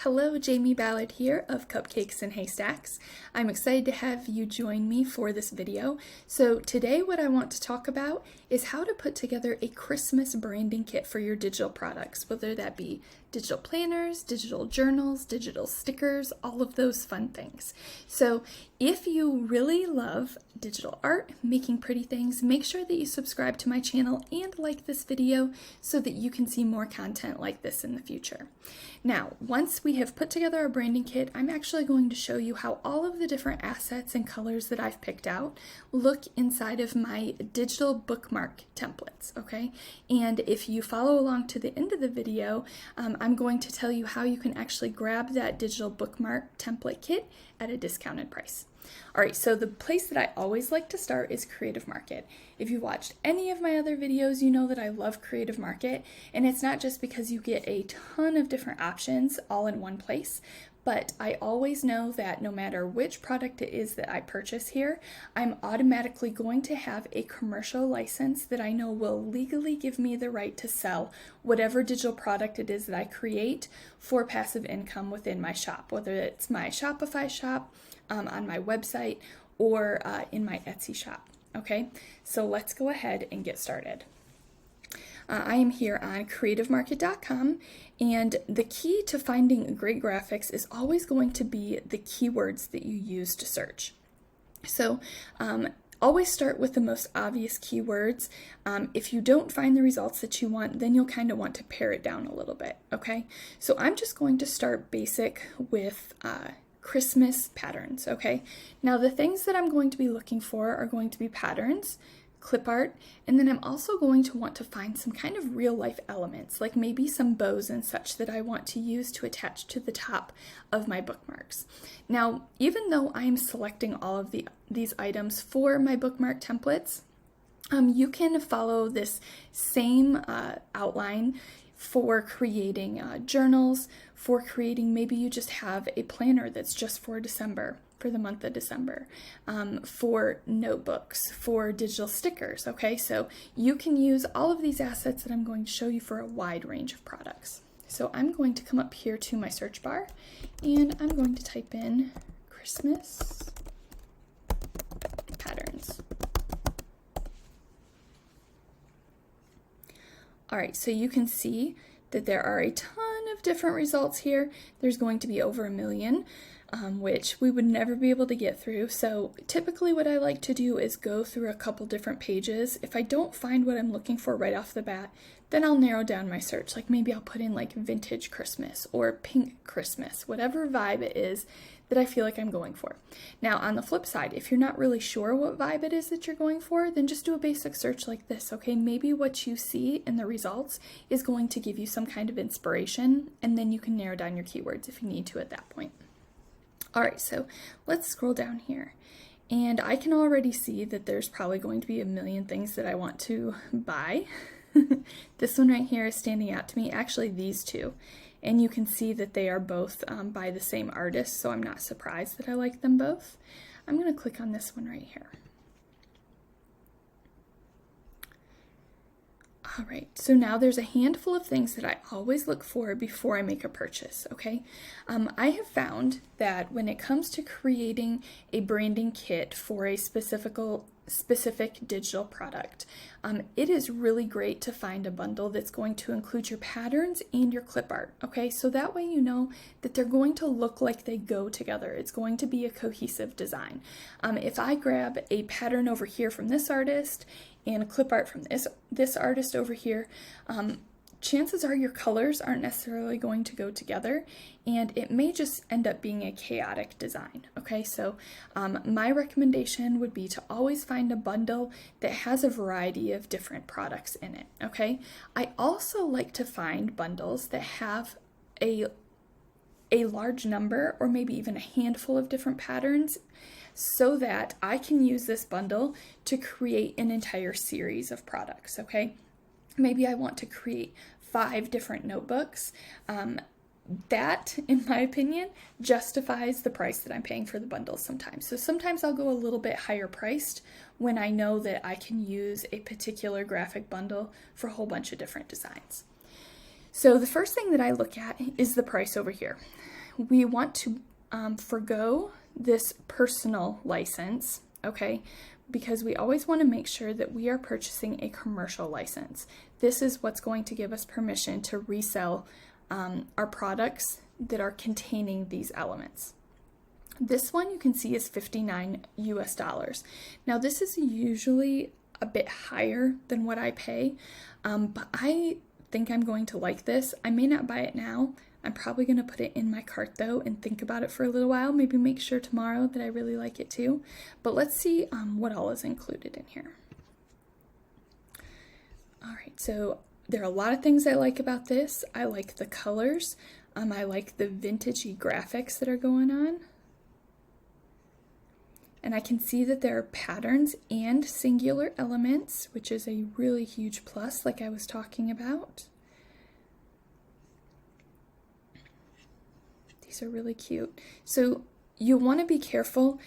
Hello, Jamie Ballard here of Cupcakes and Haystacks. I'm excited to have you join me for this video. So today what I want to talk about is how to put together a Christmas branding kit for your digital products, whether that be digital planners, digital journals, digital stickers, all of those fun things. So if you really love digital art, making pretty things, make sure that you subscribe to my channel and like this video so that you can see more content like this in the future. Now, once we have put together our branding kit, I'm actually going to show you how all of the different assets and colors that I've picked out look inside of my digital bookmark templates, okay? And if you follow along to the end of the video, I'm going to tell you how you can actually grab that digital bookmark template kit at a discounted price. All right, so the place that I always like to start is Creative Market. If you watched any of my other videos, you know that I love Creative Market, and it's not just because you get a ton of different options all in one place, but I always know that no matter which product it is that I purchase here, I'm automatically going to have a commercial license that I know will legally give me the right to sell whatever digital product it is that I create for passive income within my shop, whether it's my Shopify shop, on my website, or in my Etsy shop. Okay, so let's go ahead and get started. I am here on creativemarket.com, and the key to finding great graphics is always going to be the keywords that you use to search. So always start with the most obvious keywords. If you don't find the results that you want, then you'll kind of want to pare it down a little bit, okay? So I'm just going to start basic with Christmas patterns, okay? Now the things that I'm going to be looking for are going to be patterns, clip art, and then I'm also going to want to find some kind of real life elements, like maybe some bows and such that I want to use to attach to the top of my bookmarks. Now, even though I'm selecting all of these items for my bookmark templates, you can follow this same outline for creating journals, for creating, maybe you just have a planner that's just for December, for the month of December, for notebooks, for digital stickers, okay? So you can use all of these assets that I'm going to show you for a wide range of products. So I'm going to come up here to my search bar, and I'm going to type in Christmas patterns. All right, so you can see that there are a ton of different results here. There's going to be over 1 million, which we would never be able to get through. So typically what I like to do is go through a couple different pages. If I don't find what I'm looking for right off the bat, then I'll narrow down my search. Like maybe I'll put in like vintage Christmas or pink Christmas, whatever vibe it is that I feel like I'm going for. Now on the flip side, if you're not really sure what vibe it is that you're going for, then just do a basic search like this, okay? Maybe what you see in the results is going to give you some kind of inspiration, and then you can narrow down your keywords if you need to at that point. All right, so let's scroll down here. And I can already see that there's probably going to be 1 million things that I want to buy. This one right here is standing out to me, actually these two. And you can see that they are both by the same artist, so I'm not surprised that I like them both. I'm going to click on this one right here. All right, so now there's a handful of things that I always look for before I make a purchase, okay? I have found that when it comes to creating a branding kit for a specific digital product, it is really great to find a bundle that's going to include your patterns and your clip art, okay? So that way you know that they're going to look like they go together. It's going to be a cohesive design. If I grab a pattern over here from this artist and a clip art from this artist over here, chances are your colors aren't necessarily going to go together, and it may just end up being a chaotic design, okay? So my recommendation would be to always find a bundle that has a variety of different products in it, okay? I also like to find bundles that have a large number or maybe even a handful of different patterns, so that I can use this bundle to create an entire series of products, okay? Maybe I want to create 5 different notebooks. That, in my opinion, justifies the price that I'm paying for the bundles sometimes. So sometimes I'll go a little bit higher priced when I know that I can use a particular graphic bundle for a whole bunch of different designs. So the first thing that I look at is the price over here. We want to forgo this personal license, okay? Because we always want to make sure that we are purchasing a commercial license. This is what's going to give us permission to resell our products that are containing these elements. This one you can see is $59 US. Now this is usually a bit higher than what I pay, but I think I'm going to like this. I may not buy it now. I'm probably going to put it in my cart though and think about it for a little while, maybe make sure tomorrow that I really like it too. But let's see what all is included in here. All right, so there are a lot of things I like about this. I like the colors. I like the vintagey graphics that are going on. And I can see that there are patterns and singular elements, which is a really huge plus, like I was talking about. These are really cute. So you want to be careful.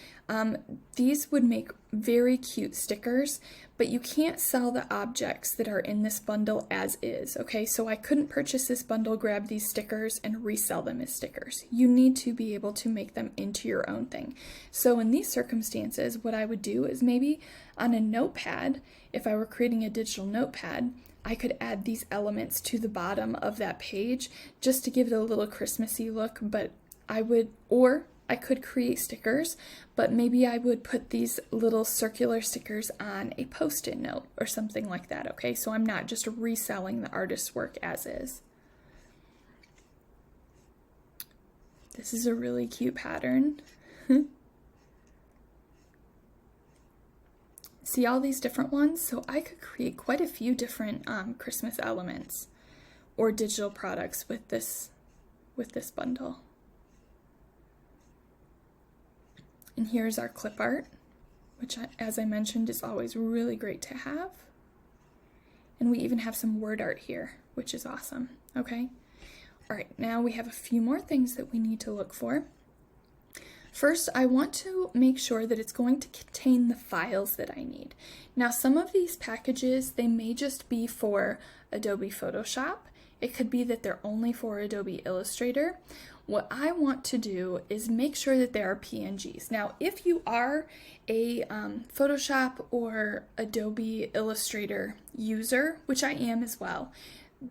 These would make very cute stickers, but you can't sell the objects that are in this bundle as is, okay? So I couldn't purchase this bundle, grab these stickers, and resell them as stickers. You need to be able to make them into your own thing. So in these circumstances, what I would do is maybe on a notepad, if I were creating a digital notepad, I could add these elements to the bottom of that page just to give it a little Christmassy look, but I could create stickers, but maybe I would put these little circular stickers on a post-it note or something like that, okay? So I'm not just reselling the artist's work as is. This is a really cute pattern. See all these different ones? So I could create quite a few different Christmas elements or digital products with this bundle. And here's our clip art, which, as I mentioned, is always really great to have. And we even have some word art here, which is awesome, okay? All right, now we have a few more things that we need to look for. First, I want to make sure that it's going to contain the files that I need. Now, some of these packages, they may just be for Adobe Photoshop. It could be that they're only for Adobe Illustrator. What I want to do is make sure that there are PNGs. Now, if you are a Photoshop or Adobe Illustrator user, which I am as well,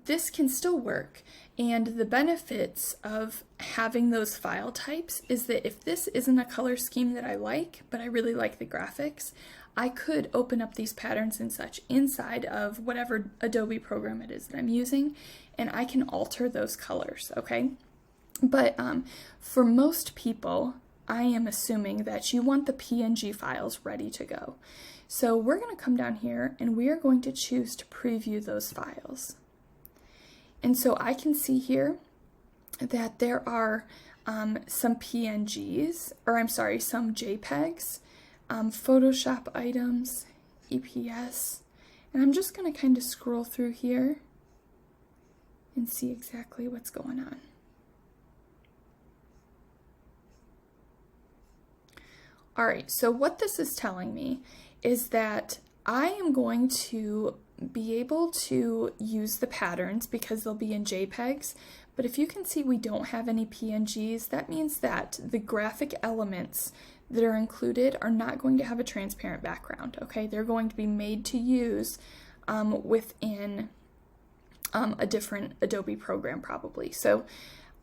this can still work. And the benefits of having those file types is that if this isn't a color scheme that I like, but I really like the graphics, I could open up these patterns and such inside of whatever Adobe program it is that I'm using, and I can alter those colors, okay? But for most people, I am assuming that you want the PNG files ready to go. So we're going to come down here and we are going to choose to preview those files. And so I can see here that there are some PNGs, or I'm sorry, some JPEGs, Photoshop items, EPS, and I'm just going to kind of scroll through here and see exactly what's going on. All right, so what this is telling me is that I am going to be able to use the patterns because they'll be in JPEGs, but if you can see we don't have any PNGs, that means that the graphic elements that are included are not going to have a transparent background, okay? They're going to be made to use within a different Adobe program probably. So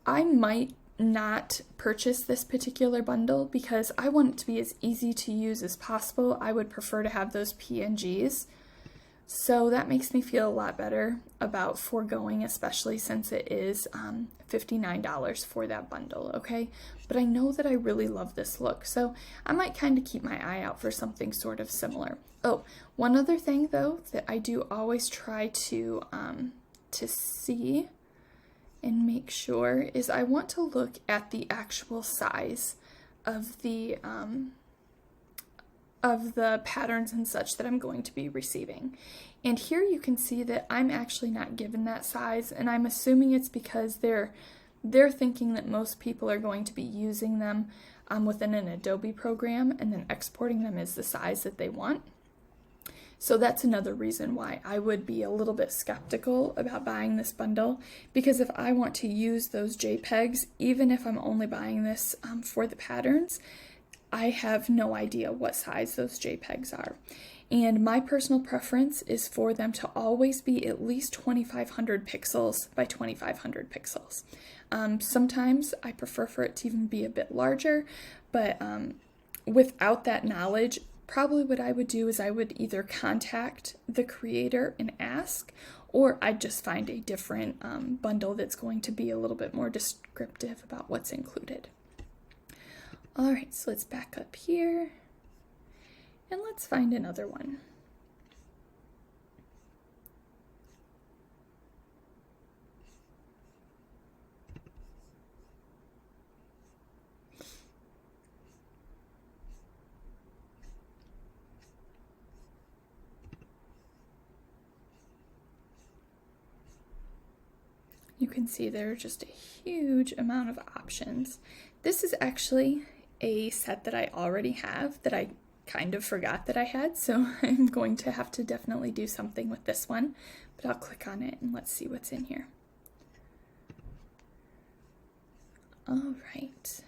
I might not purchase this particular bundle because I want it to be as easy to use as possible. I would prefer to have those PNGs. So that makes me feel a lot better about foregoing, especially since it is $59 for that bundle, okay? But I know that I really love this look, so I might kind of keep my eye out for something sort of similar. Oh, one other thing though that I do always try to see and make sure is I want to look at the actual size of the patterns and such that I'm going to be receiving. And here you can see that I'm actually not given that size, and I'm assuming it's because they're thinking that most people are going to be using them within an Adobe program and then exporting them as the size that they want. So that's another reason why I would be a little bit skeptical about buying this bundle, because if I want to use those JPEGs, even if I'm only buying this for the patterns, I have no idea what size those JPEGs are. And my personal preference is for them to always be at least 2500 pixels by 2500 pixels. Sometimes I prefer for it to even be a bit larger, but without that knowledge, probably what I would do is I would either contact the creator and ask, or I'd just find a different bundle that's going to be a little bit more descriptive about what's included. All right, so let's back up here and let's find another one. You can see there are just a huge amount of options. This is actually a set that I already have that I kind of forgot that I had, so I'm going to have to definitely do something with this one, but I'll click on it and let's see what's in here. All right,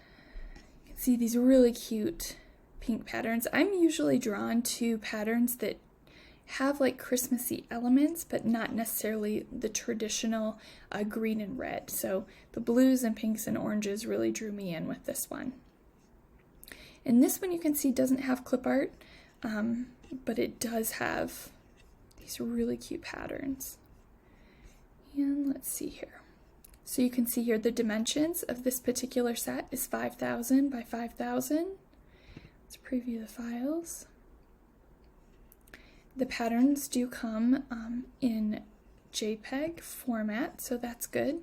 you can see these really cute pink patterns. I'm usually drawn to patterns that have like Christmassy elements, but not necessarily the traditional green and red. So the blues and pinks and oranges really drew me in with this one. And this one you can see doesn't have clip art, but it does have these really cute patterns. And let's see here. So you can see here the dimensions of this particular set is 5,000 by 5,000. Let's preview the files. The patterns do come in JPEG format, so that's good.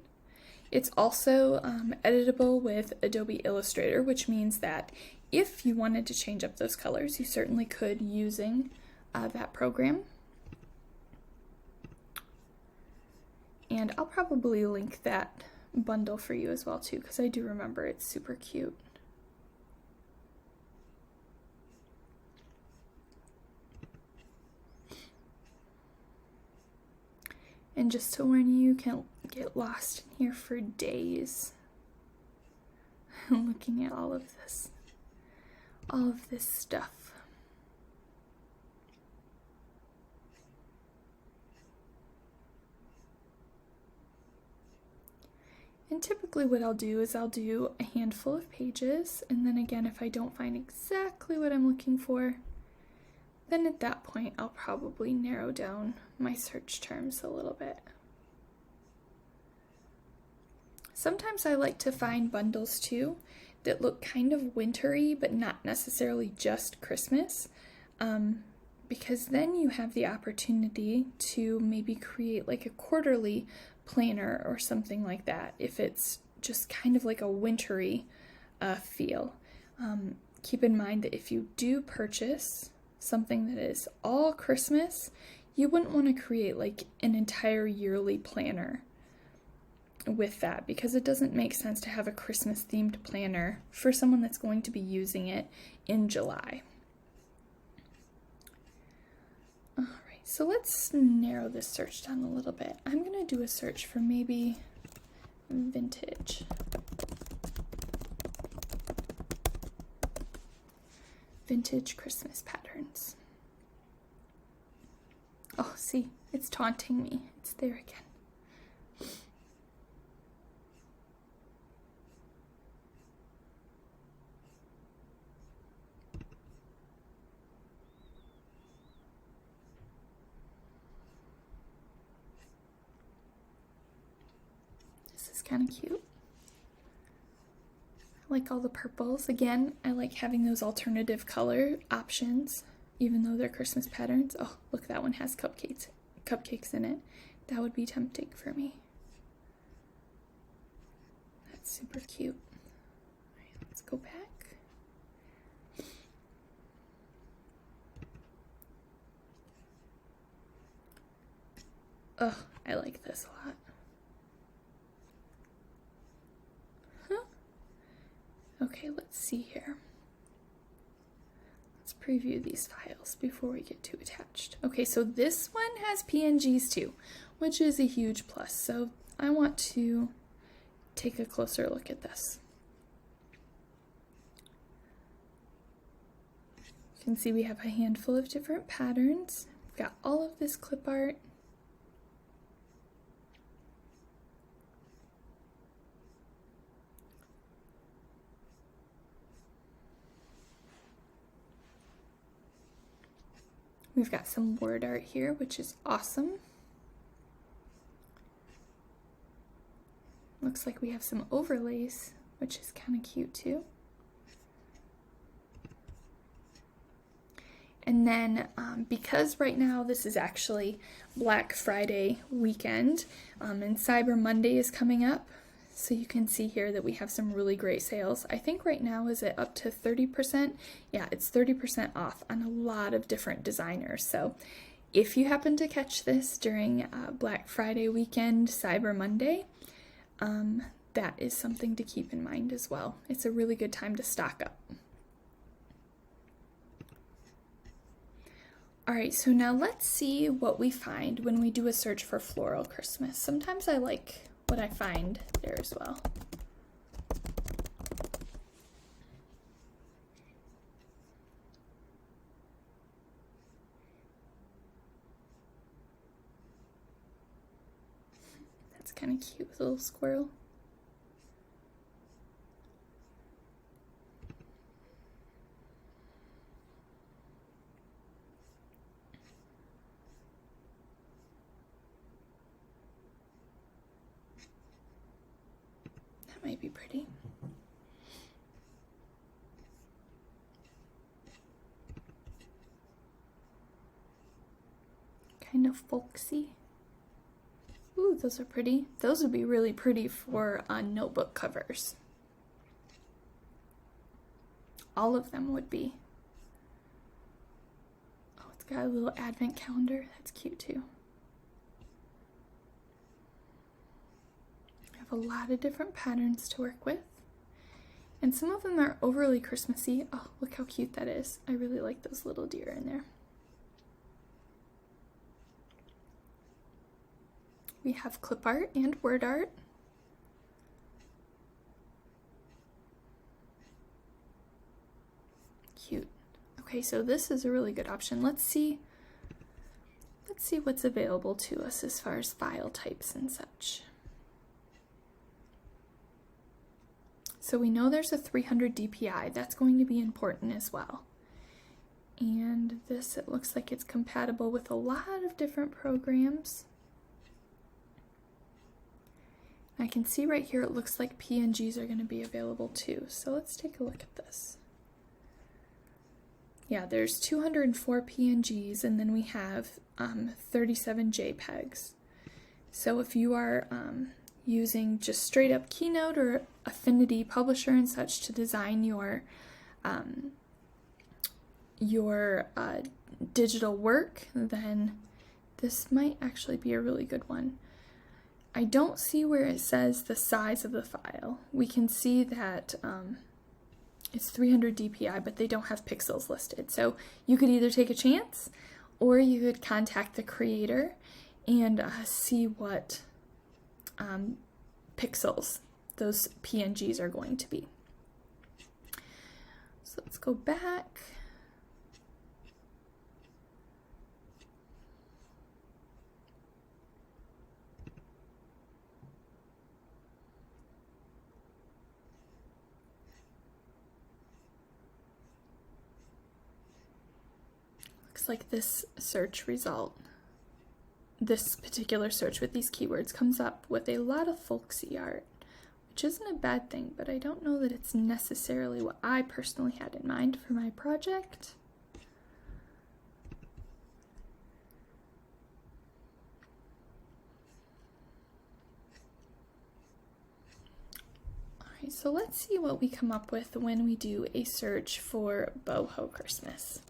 It's also editable with Adobe Illustrator, which means that if you wanted to change up those colors, you certainly could using that program. And I'll probably link that bundle for you as well too, because I do remember it's super cute. And just to warn you, you can get lost in here for days looking at all of this stuff. And typically what I'll do is I'll do a handful of pages, and then again, if I don't find exactly what I'm looking for, then at that point I'll probably narrow down my search terms a little bit. Sometimes I like to find bundles too that look kind of wintry, but not necessarily just Christmas, because then you have the opportunity to maybe create like a quarterly planner or something like that if it's just kind of like a wintry feel. Keep in mind that if you do purchase something that is all Christmas, you wouldn't want to create like an entire yearly planner with that, because it doesn't make sense to have a Christmas themed planner for someone that's going to be using it in July. Alright, so let's narrow this search down a little bit. I'm going to do a search for maybe vintage. Vintage Christmas patterns. Oh, see, it's taunting me. It's there again. This is kind of cute. I like all the purples. Again, I like having those alternative color options, even though they're Christmas patterns. Oh, look, that one has cupcakes in it. That would be tempting for me. That's super cute. All right, let's go back. Oh, I like this a lot. Okay, let's see here. Let's preview these files before we get too attached. Okay, so this one has PNGs too, which is a huge plus. So I want to take a closer look at this. You can see we have a handful of different patterns. We've got all of this clip art. We've got some word art here, which is awesome. Looks like we have some overlays, which is kind of cute too. And then because right now this is actually Black Friday weekend and Cyber Monday is coming up, so you can see here that we have some really great sales. I think right now is it up to 30%? Yeah, it's 30% off on a lot of different designers. So if you happen to catch this during Black Friday weekend, Cyber Monday, that is something to keep in mind as well. It's a really good time to stock up. Alright, so now let's see what we find when we do a search for floral Christmas. Sometimes I like what I find there as well. That's kind of cute with a little squirrel. Might be pretty. Kind of folksy. Ooh, those are pretty. Those would be really pretty for notebook covers. All of them would be. Oh, it's got a little advent calendar. That's cute too. A lot of different patterns to work with, and some of them are overly Christmassy. Oh, look how cute that is. I really like those little deer in there. We have clip art and word art. Cute. Okay, so this is a really good option. Let's see what's available to us as far as file types and such. So we know there's a 300 DPI. That's going to be important as well. And this, it looks like it's compatible with a lot of different programs. I can see right here it looks like PNGs are going to be available too. So let's take a look at this. Yeah, there's 204 PNGs, and then we have 37 JPEGs. So if you are using just straight up Keynote or Affinity Publisher and such to design your digital work, then this might actually be a really good one. I don't see where it says the size of the file. We can see that it's 300 DPI, but they don't have pixels listed. So you could either take a chance, or you could contact the creator and see what pixels those PNGs are going to be. So let's go back. Looks like this search result, this particular search with these keywords comes up with a lot of folksy art, which isn't a bad thing, but I don't know that it's necessarily what I personally had in mind for my project. Alright, so let's see what we come up with when we do a search for Boho Christmas.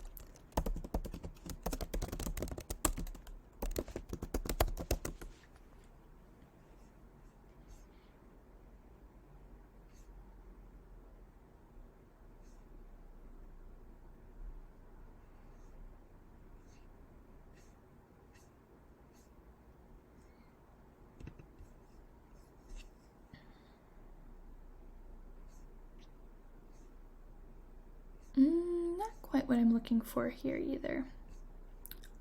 quite what I'm looking for here either.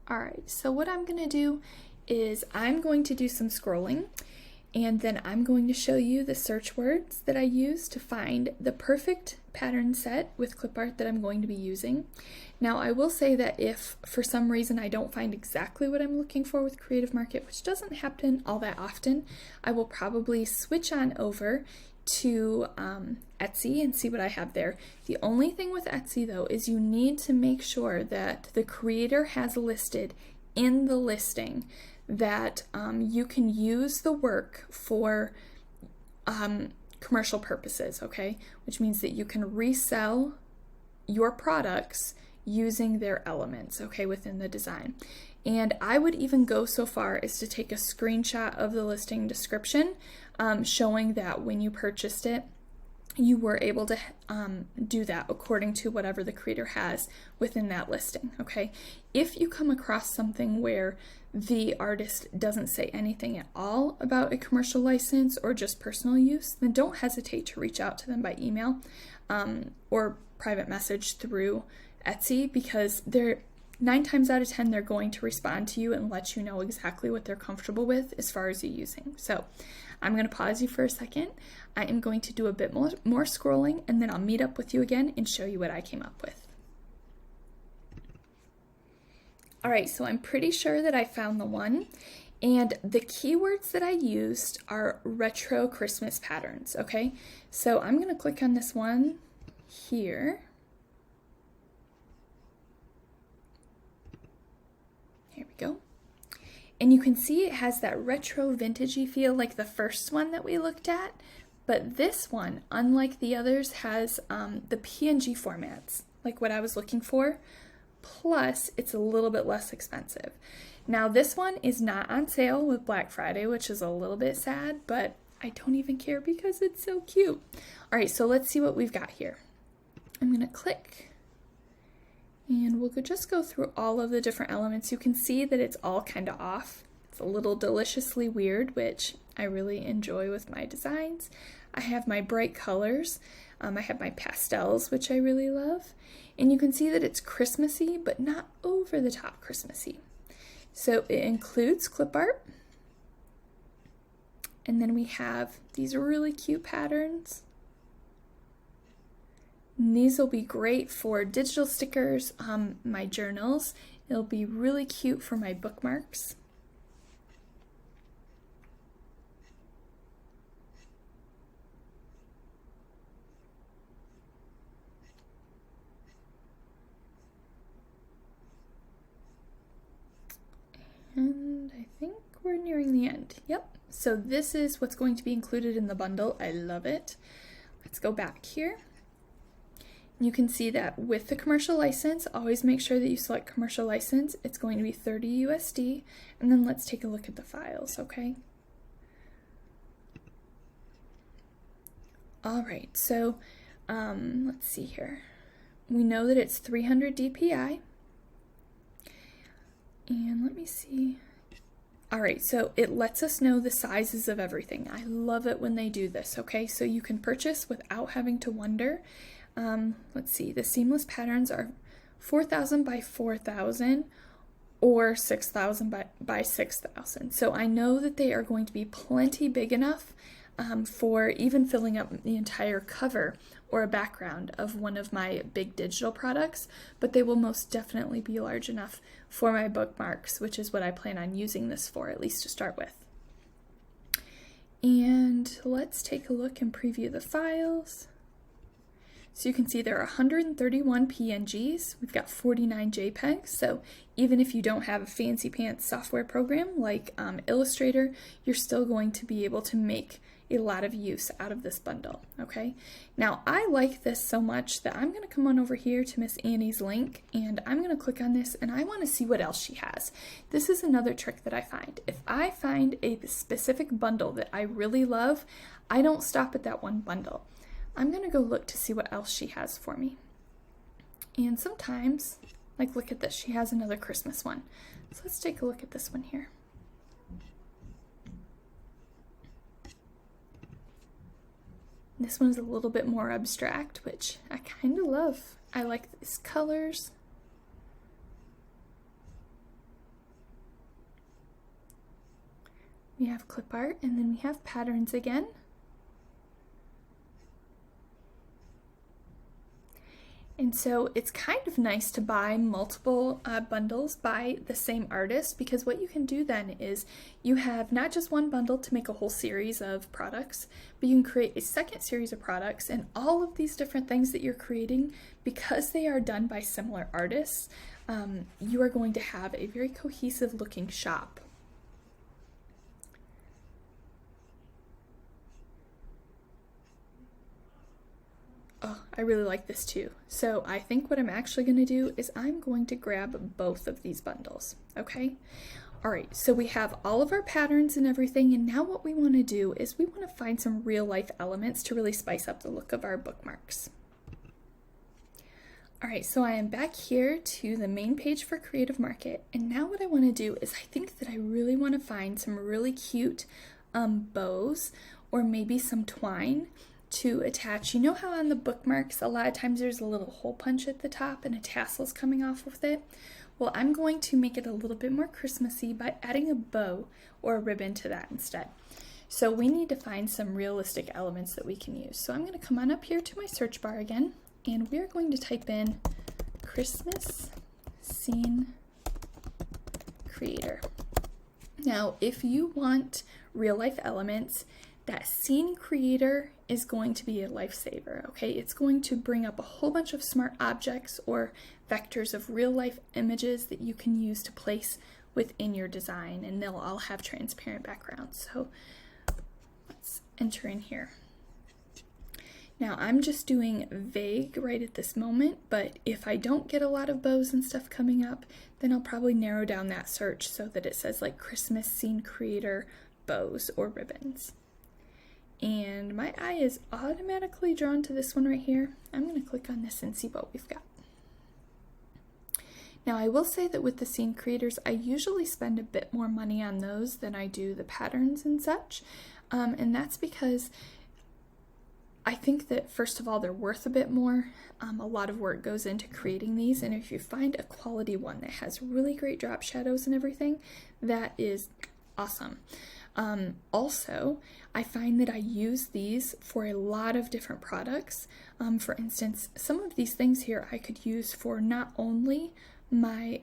Alright, so what I'm going to do is I'm going to do some scrolling, and then I'm going to show you the search words that I use to find the perfect pattern set with clip art that I'm going to be using. Now, I will say that if for some reason I don't find exactly what I'm looking for with Creative Market, which doesn't happen all that often, I will probably switch on over to Etsy and see what I have there. The only thing with Etsy though is you need to make sure that the creator has listed in the listing that you can use the work for commercial purposes, okay? Which means that you can resell your products using their elements, okay, within the design. And I would even go so far as to take a screenshot of the listing description showing that when you purchased it, you were able to do that according to whatever the creator has within that listing, okay? If you come across something where the artist doesn't say anything at all about a commercial license or just personal use, then don't hesitate to reach out to them by email or private message through Etsy, because they're 9 times out of 10 they're going to respond to you and let you know exactly what they're comfortable with as far as you using. So I'm going to pause you for a second. I am going to do a bit more scrolling, and then I'll meet up with you again and show you what I came up with. Alright, so I'm pretty sure that I found the one, and the keywords that I used are retro Christmas patterns, okay? So I'm going to click on this one here. Here we go. And you can see it has that retro vintagey feel like the first one that we looked at, but this one, unlike the others, has the PNG formats, like what I was looking for, plus it's a little bit less expensive. Now this one is not on sale with Black Friday, which is a little bit sad, but I don't even care because it's so cute. Alright, so let's see what we've got here. I'm going to click, and we'll just go through all of the different elements. You can see that it's all kind of off. It's a little deliciously weird, which I really enjoy with my designs. I have my bright colors. I have my pastels, which I really love. And you can see that it's Christmassy, but not over the top Christmassy. So it includes clip art. And then we have these really cute patterns. And these will be great for digital stickers, my journals. It'll be really cute for my bookmarks. And I think we're nearing the end. Yep. So this is what's going to be included in the bundle. I love it. Let's go back here. You can see that with the commercial license, always make sure that you select commercial license. It's going to be 30 USD. And then let's take a look at the files, okay? All right, so let's see here. We know that it's 300 DPI. And let me see. All right, so it lets us know the sizes of everything. I love it when they do this, okay? So you can purchase without having to wonder. Let's see, the seamless patterns are 4,000 by 4,000 or 6,000 by 6,000. So I know that they are going to be plenty big enough for even filling up the entire cover or a background of one of my big digital products, but they will most definitely be large enough for my bookmarks, which is what I plan on using this for, at least to start with. And let's take a look and preview the files. So you can see there are 131 PNGs, we've got 49 JPEGs, so even if you don't have a fancy pants software program like Illustrator, you're still going to be able to make a lot of use out of this bundle, okay? Now I like this so much that I'm going to come on over here to Miss Annie's link, and I'm going to click on this, and I want to see what else she has. This is another trick that I find. If I find a specific bundle that I really love, I don't stop at that one bundle. I'm going to go look to see what else she has for me. And sometimes, like look at this, she has another Christmas one. So let's take a look at this one here. This one's a little bit more abstract, which I kind of love. I like these colors. We have clip art, and then we have patterns again. And so it's kind of nice to buy multiple bundles by the same artist, because what you can do then is you have not just one bundle to make a whole series of products, but you can create a second series of products, and all of these different things that you're creating, because they are done by similar artists, you are going to have a very cohesive looking shop. Oh, I really like this too. So I think what I'm actually going to do is I'm going to grab both of these bundles, okay? All right, so we have all of our patterns and everything, and now what we want to do is we want to find some real life elements to really spice up the look of our bookmarks. All right, so I am back here to the main page for Creative Market, and now what I want to do is I think that I really want to find some really cute bows, or maybe some twine to attach. You know how on the bookmarks a lot of times there's a little hole punch at the top and a tassel's coming off with it? Well, I'm going to make it a little bit more Christmassy by adding a bow or a ribbon to that instead. So we need to find some realistic elements that we can use. So I'm going to come on up here to my search bar again, and we're going to type in Christmas Scene Creator. Now, if you want real life elements, that scene creator is going to be a lifesaver, okay? It's going to bring up a whole bunch of smart objects or vectors of real life images that you can use to place within your design, and they'll all have transparent backgrounds. So let's enter in here. Now I'm just doing vague right at this moment, but if I don't get a lot of bows and stuff coming up, then I'll probably narrow down that search so that it says like Christmas Scene Creator bows or ribbons. And my eye is automatically drawn to this one right here. I'm going to click on this and see what we've got. Now I will say that with the scene creators, I usually spend a bit more money on those than I do the patterns and such. And that's because I think that first of all, they're worth a bit more. A lot of work goes into creating these, and if you find a quality one that has really great drop shadows and everything, that is awesome. Also, I find that I use these for a lot of different products. For instance, some of these things here I could use for not only my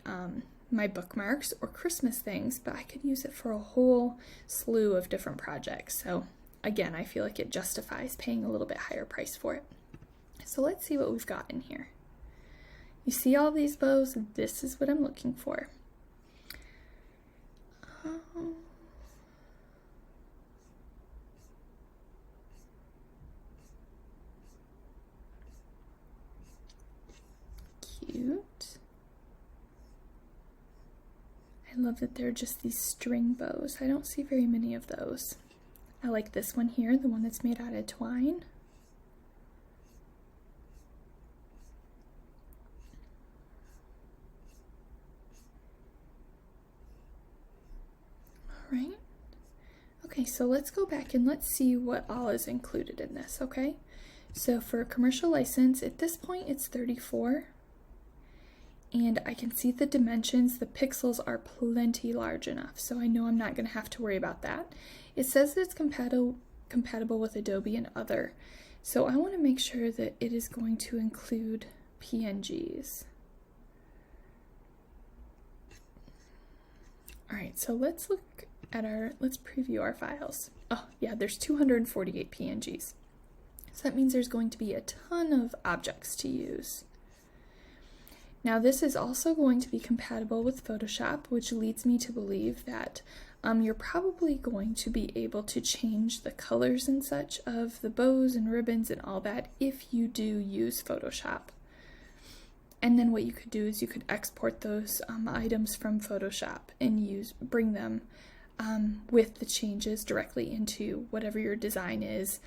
my bookmarks or Christmas things, but I could use it for a whole slew of different projects. So again, I feel like it justifies paying a little bit higher price for it. So let's see what we've got in here. You see all these bows? This is what I'm looking for. Cute. I love that they're just these string bows. I don't see very many of those. I like this one here, the one that's made out of twine. All right. Okay, so let's go back and let's see what all is included in this, okay? So for a commercial license, at this point it's 34. And I can see the dimensions, the pixels are plenty large enough, so I know I'm not going to have to worry about that. It says that it's compatible with Adobe and other, so I want to make sure that it is going to include PNGs. Alright, so let's look at let's preview our files. Oh yeah, there's 248 PNGs. So that means there's going to be a ton of objects to use. Now this is also going to be compatible with Photoshop, which leads me to believe that you're probably going to be able to change the colors and such of the bows and ribbons and all that if you do use Photoshop. And then what you could do is you could export those items from Photoshop and bring them with the changes directly into whatever your design is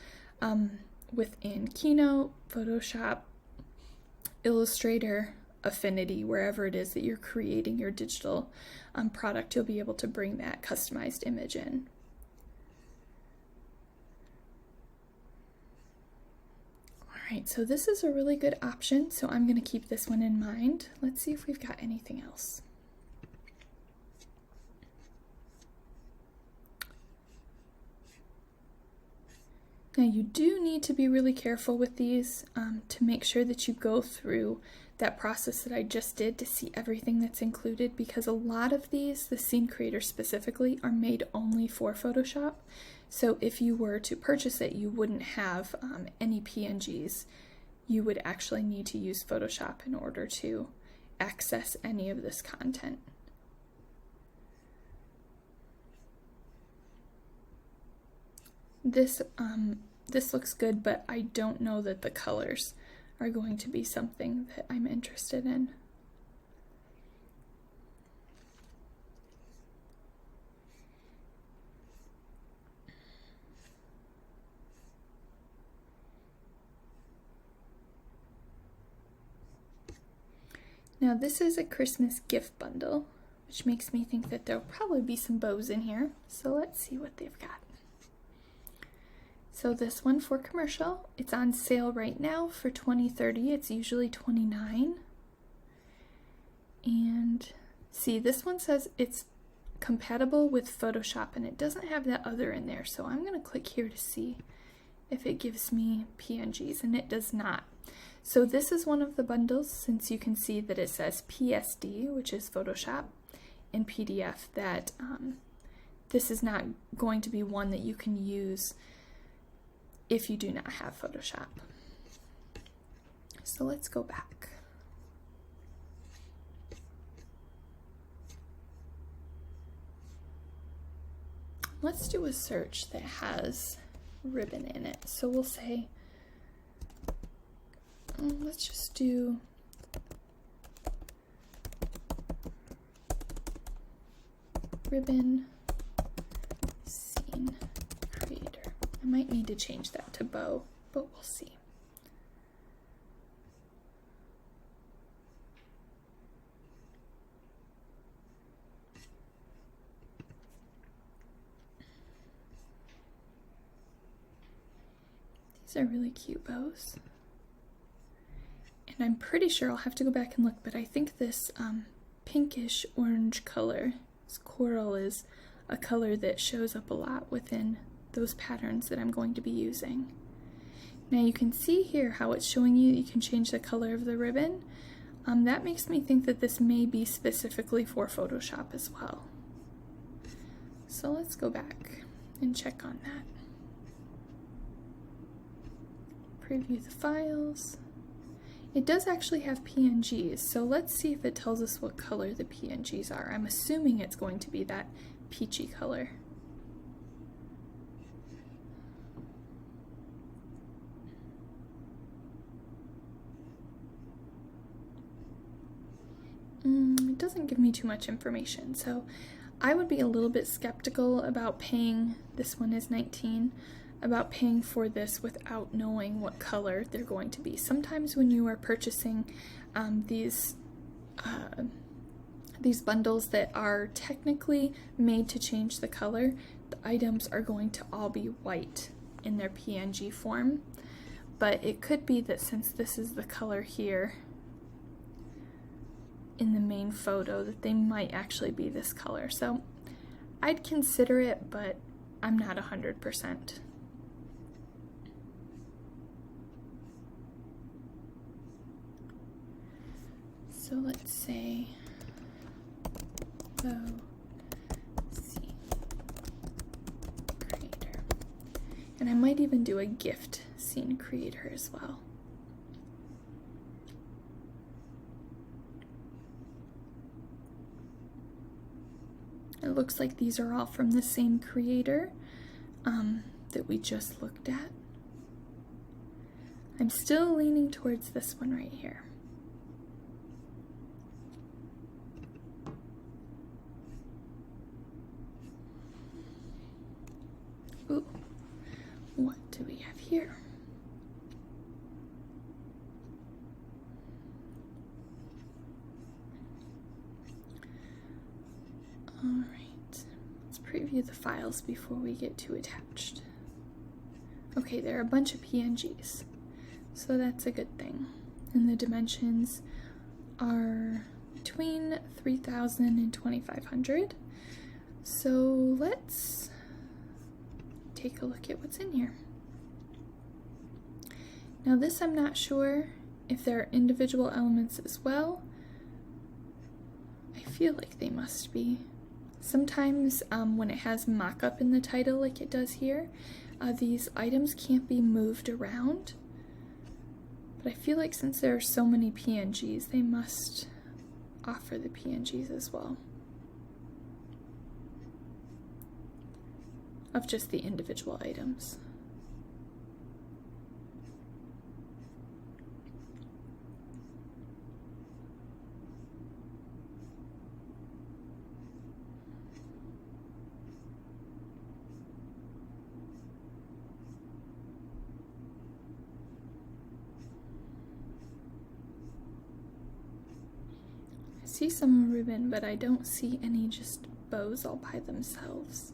within Keynote, Photoshop, Illustrator, Affinity, wherever it is that you're creating your digital product, you'll be able to bring that customized image in. Alright, so this is a really good option, so I'm going to keep this one in mind. Let's see if we've got anything else. Now you do need to be really careful with these to make sure that you go through that process that I just did to see everything that's included, because a lot of these, the scene creators specifically, are made only for Photoshop. So if you were to purchase it, you wouldn't have any PNGs. You would actually need to use Photoshop in order to access any of this content. This looks good, but I don't know that the colors are going to be something that I'm interested in. Now this is a Christmas gift bundle, which makes me think that there'll probably be some bows in here. So let's see what they've got. So this one for commercial, it's on sale right now for $20.30. It's usually $29. And see, this one says it's compatible with Photoshop, and it doesn't have that other in there. So I'm going to click here to see if it gives me PNGs, and it does not. So this is one of the bundles, since you can see that it says PSD, which is Photoshop, and PDF, that this is not going to be one that you can use if you do not have Photoshop. So let's go back. Let's do a search that has ribbon in it. So we'll say, let's just do ribbon scene creator. I might need to change that to bow, but we'll see. These are really cute bows. And I'm pretty sure I'll have to go back and look, but I think this pinkish orange color, this coral, is a color that shows up a lot within those patterns that I'm going to be using. Now you can see here how it's showing you can change the color of the ribbon. That makes me think that this may be specifically for Photoshop as well. So let's go back and check on that. Preview the files. It does actually have PNGs, so let's see if it tells us what color the PNGs are. I'm assuming it's going to be that peachy color. It doesn't give me too much information, so I would be a little bit skeptical about paying, this one is $19, about paying for this without knowing what color they're going to be. Sometimes when you are purchasing these bundles that are technically made to change the color, the items are going to all be white in their PNG form. But it could be that since this is the color here in the main photo, that they might actually be this color. So I'd consider it, but I'm not 100%. So let's say bow scene creator. And I might even do a gift scene creator as well. It looks like these are all from the same creator that we just looked at. I'm still leaning towards this one right here. Ooh, what do we have here? All right, let's preview the files before we get too attached. Okay, there are a bunch of PNGs. so that's a good thing. And the dimensions are between 3,000 and 2,500. So let's take a look at what's in here. Now this, I'm not sure if there are individual elements as well. I feel like they must be. Sometimes when it has mock-up in the title like it does here, these items can't be moved around. But I feel like since there are so many PNGs, they must offer the PNGs as well, of just the individual items. I see some ribbon, but I don't see any just bows all by themselves.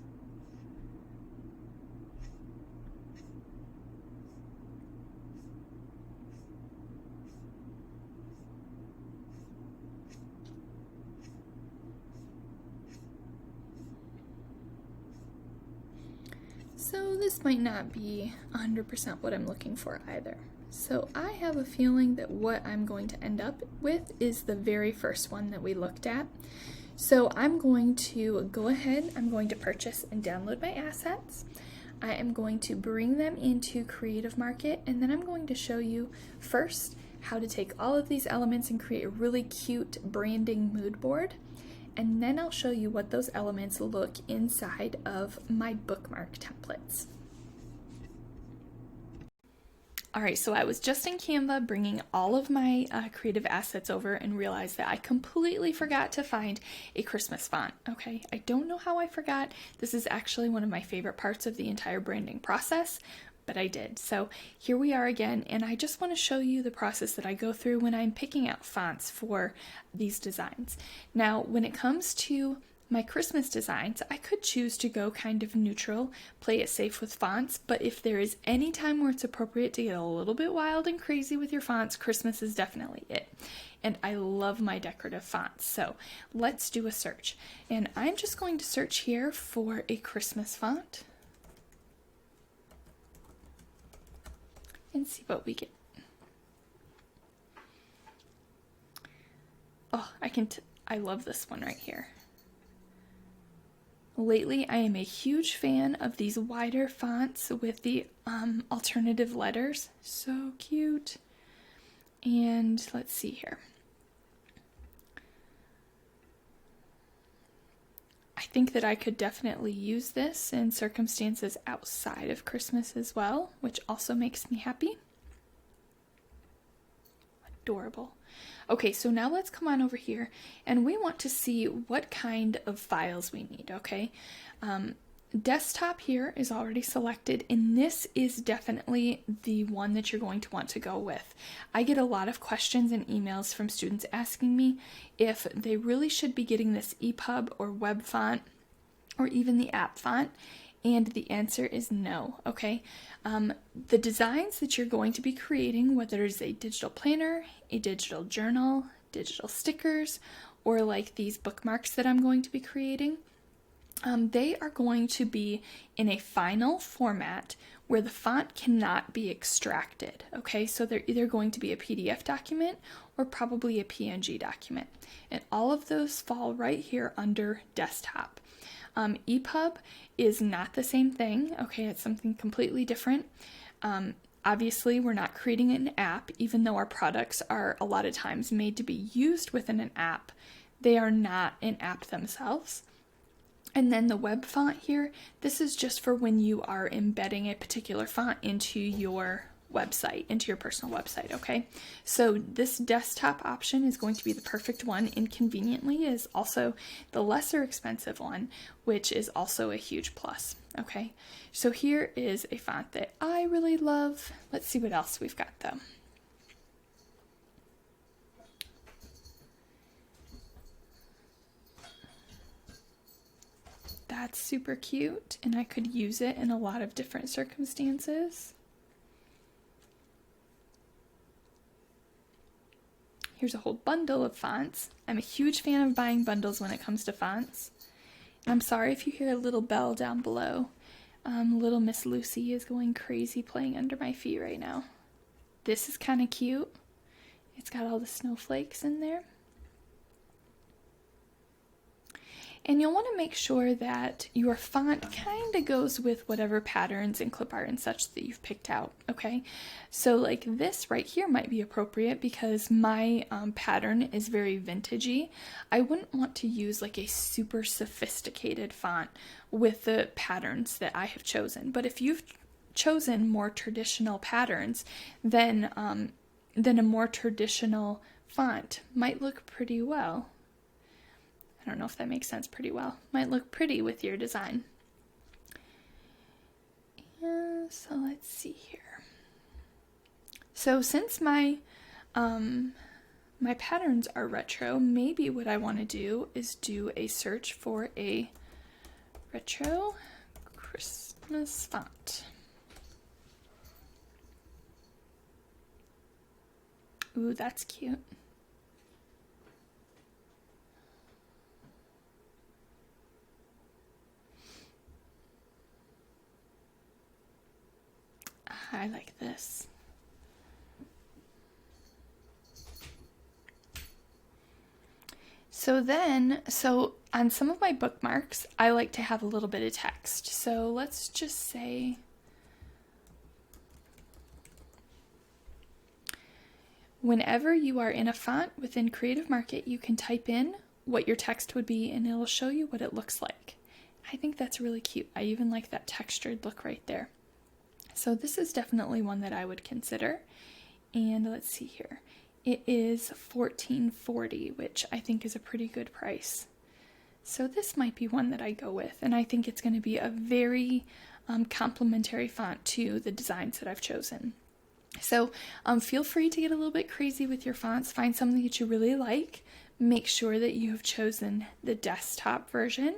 So this might not be 100% what I'm looking for either. So I have a feeling that what I'm going to end up with is the very first one that we looked at. So I'm going to go ahead, I'm going to purchase and download my assets. I am going to bring them into Creative Market, and then I'm going to show you first how to take all of these elements and create a really cute branding mood board. And then I'll show you what those elements look inside of my bookmark templates. Alright, so I was just in Canva bringing all of my creative assets over and realized that I completely forgot to find a Christmas font, okay? I don't know how I forgot. This is actually one of my favorite parts of the entire branding process, but I did. So here we are again, and I just want to show you the process that I go through when I'm picking out fonts for these designs. Now, when it comes to my Christmas designs, I could choose to go kind of neutral, play it safe with fonts, but if there is any time where it's appropriate to get a little bit wild and crazy with your fonts, Christmas is definitely it. And I love my decorative fonts, so let's do a search. And I'm just going to search here for a Christmas font and see what we get. Oh, I love this one right here. Lately, I am a huge fan of these wider fonts with the alternative letters. So cute. And let's see here. I think that I could definitely use this in circumstances outside of Christmas as well, which also makes me happy. Adorable. Okay, so now let's come on over here, and we want to see what kind of files we need, okay? Desktop here is already selected, and this is definitely the one that you're going to want to go with. I get a lot of questions and emails from students asking me if they really should be getting this EPUB or web font or even the app font, and the answer is no, okay? The designs that you're going to be creating, whether it's a digital planner, a digital journal, digital stickers, or like these bookmarks that I'm going to be creating, they are going to be in a final format where the font cannot be extracted, okay? So they're either going to be a PDF document or probably a PNG document. And all of those fall right here under desktop. EPUB is not the same thing, okay? It's something completely different. Obviously, we're not creating an app, even though our products are a lot of times made to be used within an app. They are not an app themselves. And then the web font here, this is just for when you are embedding a particular font into your website, into your personal website, okay? So this desktop option is going to be the perfect one, and conveniently is also the lesser expensive one, which is also a huge plus, okay? So here is a font that I really love. Let's see what else we've got though. That's super cute, and I could use it in a lot of different circumstances. Here's a whole bundle of fonts. I'm a huge fan of buying bundles when it comes to fonts. I'm sorry if you hear a little bell down below. Little Miss Lucy is going crazy playing under my feet right now. This is kind of cute. It's got all the snowflakes in there. And you'll want to make sure that your font kind of goes with whatever patterns and clip art and such that you've picked out, okay? So like this right here might be appropriate because my pattern is very vintagey. I wouldn't want to use like a super sophisticated font with the patterns that I have chosen. But if you've chosen more traditional patterns, then a more traditional font might look pretty well. I don't know if that makes sense pretty well. Might look pretty with your design. Yeah, so let's see here. So since my patterns are retro, maybe what I want to do is do a search for a retro Christmas font. Ooh, that's cute. I like this. So on some of my bookmarks, I like to have a little bit of text. So let's just say, whenever you are in a font within Creative Market, you can type in what your text would be and it'll show you what it looks like. I think that's really cute. I even like that textured look right there. So this is definitely one that I would consider. And let's see here. It is $14.40, which I think is a pretty good price. So this might be one that I go with, and I think it's going to be a very complementary font to the designs that I've chosen. So feel free to get a little bit crazy with your fonts. Find something that you really like. Make sure that you have chosen the desktop version.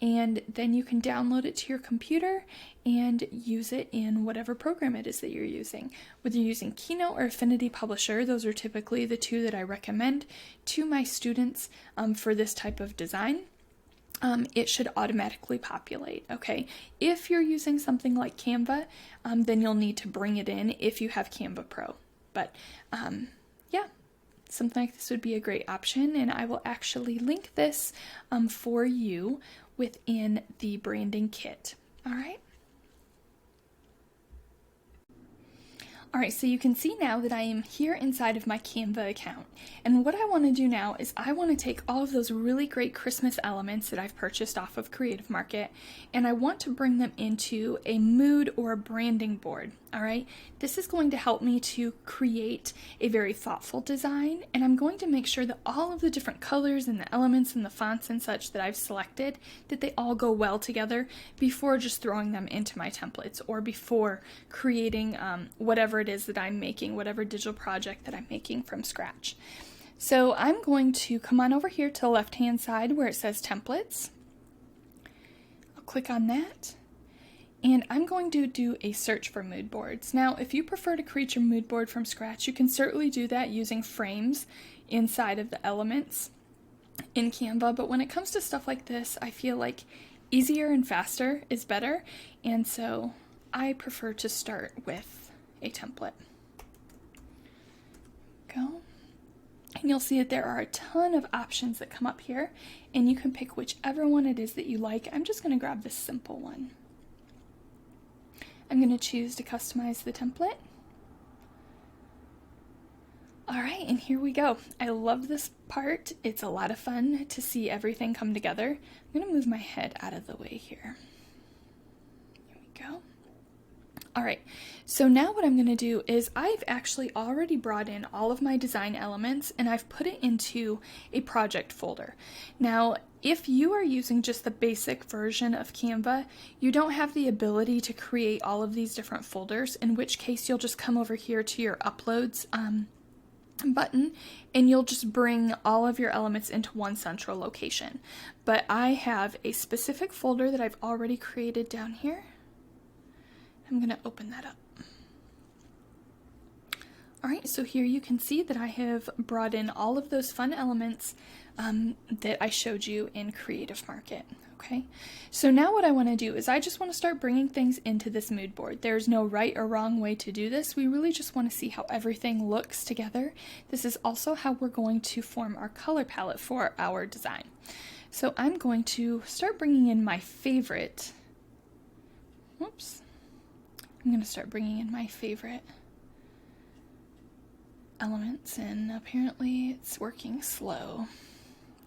And then you can download it to your computer and use it in whatever program it is that you're using. Whether you're using Keynote or Affinity Publisher, those are typically the two that I recommend to my students for this type of design. It should automatically populate, okay? If you're using something like Canva, then you'll need to bring it in if you have Canva Pro. But yeah, something like this would be a great option, and I will actually link this for you within the branding kit. All right. All right, so you can see now that I am here inside of my Canva account. And what I want to do now is I want to take all of those really great Christmas elements that I've purchased off of Creative Market, and I want to bring them into a mood or a branding board. All right, this is going to help me to create a very thoughtful design, and I'm going to make sure that all of the different colors and the elements and the fonts and such that I've selected, that they all go well together before just throwing them into my templates or before creating whatever it is that I'm making, whatever digital project that I'm making from scratch. So I'm going to come on over here to the left-hand side where it says templates. I'll click on that. And I'm going to do a search for mood boards. Now, if you prefer to create your mood board from scratch, you can certainly do that using frames inside of the elements in Canva. But when it comes to stuff like this, I feel like easier and faster is better. And so I prefer to start with a template. Go. And you'll see that there are a ton of options that come up here, and you can pick whichever one it is that you like. I'm just going to grab this simple one. I'm going to choose to customize the template. All right, and here we go. I love this part. It's a lot of fun to see everything come together. I'm going to move my head out of the way here. There we go. All right, so now what I'm going to do is I've actually already brought in all of my design elements and I've put it into a project folder. Now, if you are using just the basic version of Canva, you don't have the ability to create all of these different folders, in which case you'll just come over here to your uploads button and you'll just bring all of your elements into one central location. But I have a specific folder that I've already created down here. I'm going to open that up. Alright, so here you can see that I have brought in all of those fun elements that I showed you in Creative Market. Okay, so now what I want to do is I just want to start bringing things into this mood board. There's no right or wrong way to do this. We really just want to see how everything looks together. This is also how we're going to form our color palette for our design. So I'm going to start bringing in my favorite, I'm going to start bringing in my favorite elements, and apparently it's working slow.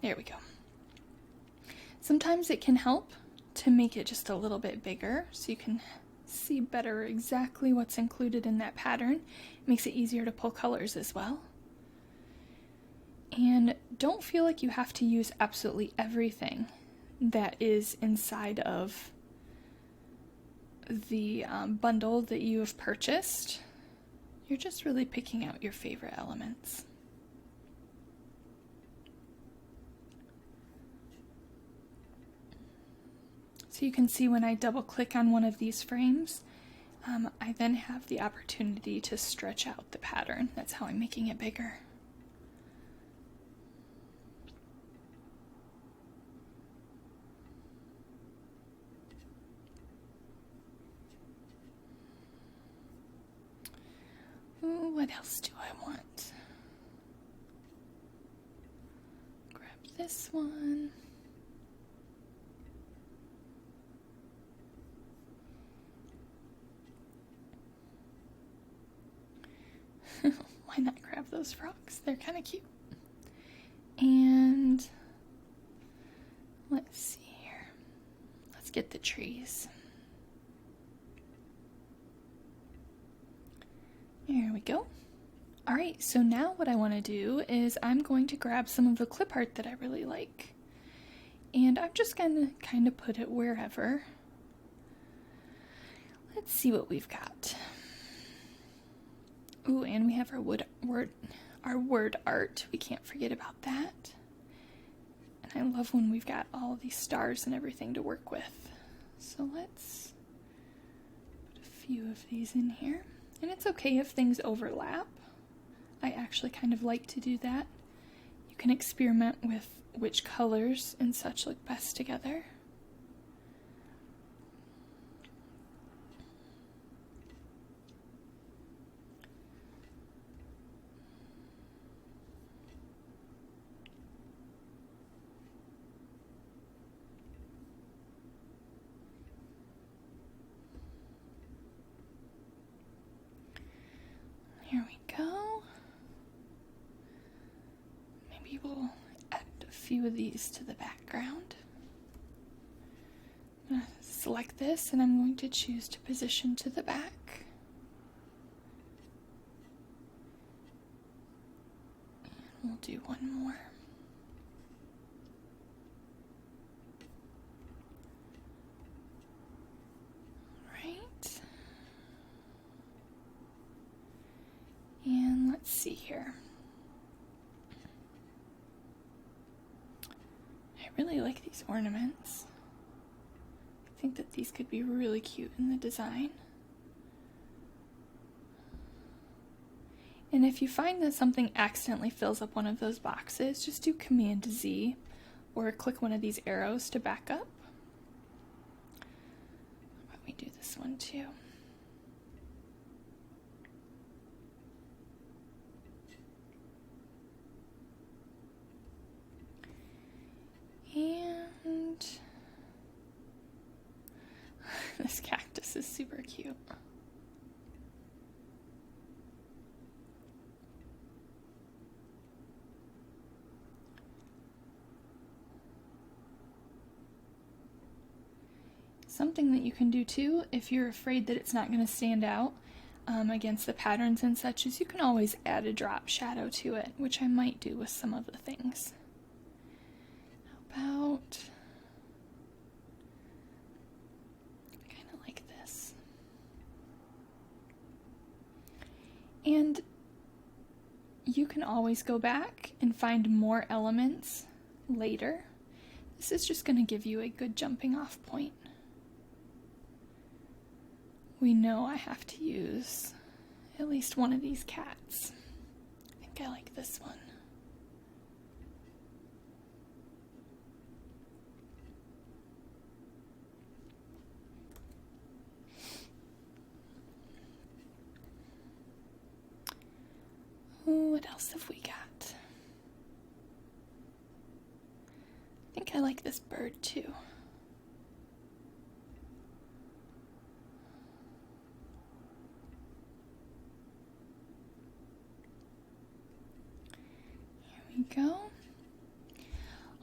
There we go. Sometimes it can help to make it just a little bit bigger so you can see better exactly what's included in that pattern. It makes it easier to pull colors as well. And don't feel like you have to use absolutely everything that is inside of the bundle that you have purchased. You're just really picking out your favorite elements. So you can see when I double click on one of these frames, I then have the opportunity to stretch out the pattern. That's how I'm making it bigger. Ooh, what else do I want? Grab this one. Why not grab those frogs? They're kind of cute. And let's see here. Let's get the trees. There we go. Alright, so now what I want to do is I'm going to grab some of the clip art that I really like. And I'm just going to kind of put it wherever. Let's see what we've got. Ooh, and we have our word art. We can't forget about that. And I love when we've got all these stars and everything to work with. So let's put a few of these in here. And it's okay if things overlap. I actually kind of like to do that. You can experiment with which colors and such look best together. Here we go. Maybe we'll add a few of these to the background. I'm going to select this and I'm going to choose to position to the back. And we'll do one more. And let's see here. I really like these ornaments. I think that these could be really cute in the design. And if you find that something accidentally fills up one of those boxes, just do Command Z or click one of these arrows to back up. How about we do this one too? And this cactus is super cute. Something that you can do too, if you're afraid that it's not going to stand out against the patterns and such, is you can always add a drop shadow to it, which I might do with some of the things. About kind of like this. And you can always go back and find more elements later. This is just going to give you a good jumping off point. We know I have to use at least one of these cats. I think I like this one. Ooh, what else have we got? I think I like this bird too. There we go.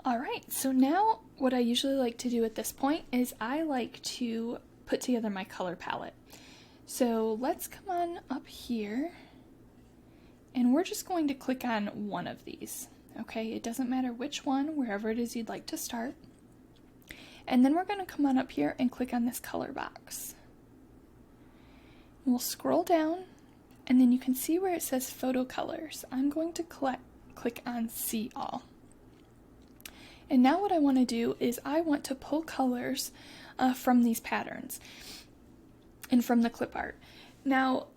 Alright, so now what I usually like to do at this point is I like to put together my color palette. So let's come on up here, and we're just going to click on one of these. Okay, it doesn't matter which one, wherever it is you'd like to start. And then we're going to come on up here and click on this color box. We'll scroll down, and then you can see where it says photo colors. I'm going to click on see all. And now what I want to do is I want to pull colors from these patterns and from the clip art. Now,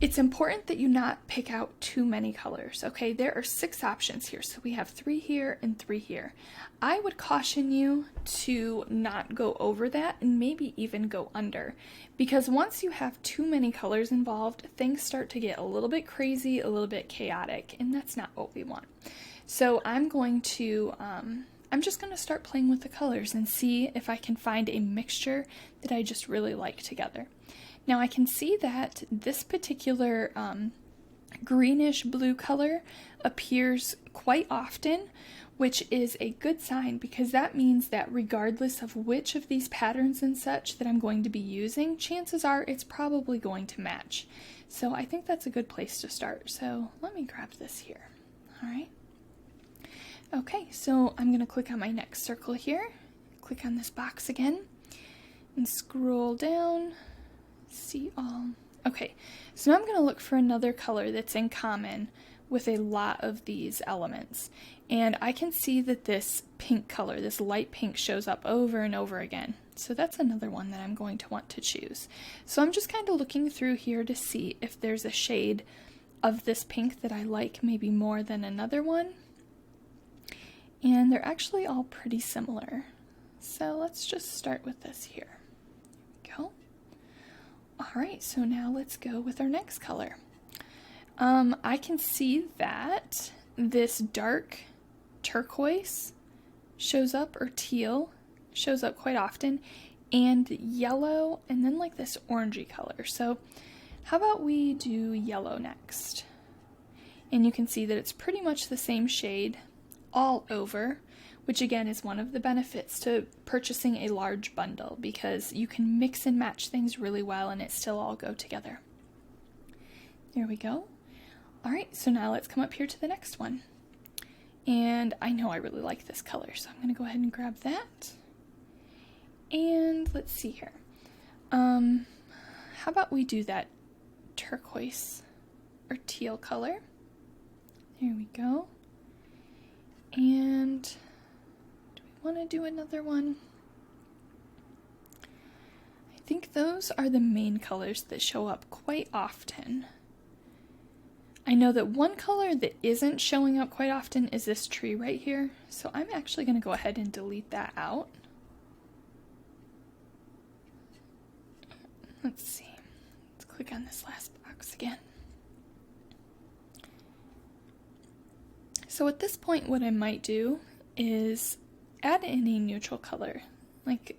it's important that you not pick out too many colors, okay? There are 6 options here, so we have 3 here and 3 here. I would caution you to not go over that and maybe even go under, because once you have too many colors involved, things start to get a little bit crazy, a little bit chaotic, and that's not what we want. So I'm just going to start playing with the colors and see if I can find a mixture that I just really like together. Now I can see that this particular greenish blue color appears quite often, which is a good sign, because that means that regardless of which of these patterns and such that I'm going to be using, chances are it's probably going to match. So I think that's a good place to start. So let me grab this here. All right. Okay, so I'm going to click on my next circle here, click on this box again, and scroll down. See all. Okay, so now I'm going to look for another color that's in common with a lot of these elements. And I can see that this pink color, this light pink, shows up over and over again. So that's another one that I'm going to want to choose. So I'm just kind of looking through here to see if there's a shade of this pink that I like maybe more than another one. And they're actually all pretty similar. So let's just start with this here. There we go. Alright, so now let's go with our next color. I can see that this dark turquoise shows up, or teal shows up quite often, and yellow, and then like this orangey color. So how about we do yellow next? And you can see that it's pretty much the same shade all over, which again is one of the benefits to purchasing a large bundle, because you can mix and match things really well and it still all go together. There we go. Alright, so now let's come up here to the next one. And I know I really like this color, so I'm going to go ahead and grab that. And let's see here. How about we do that turquoise or teal color? There we go. And do we want to do another one? I think those are the main colors that show up quite often. I know that one color that isn't showing up quite often is this tree right here, so I'm actually going to go ahead and delete that out. Let's see. Let's click on this last box again. So at this point, what I might do is add in a neutral color. Like,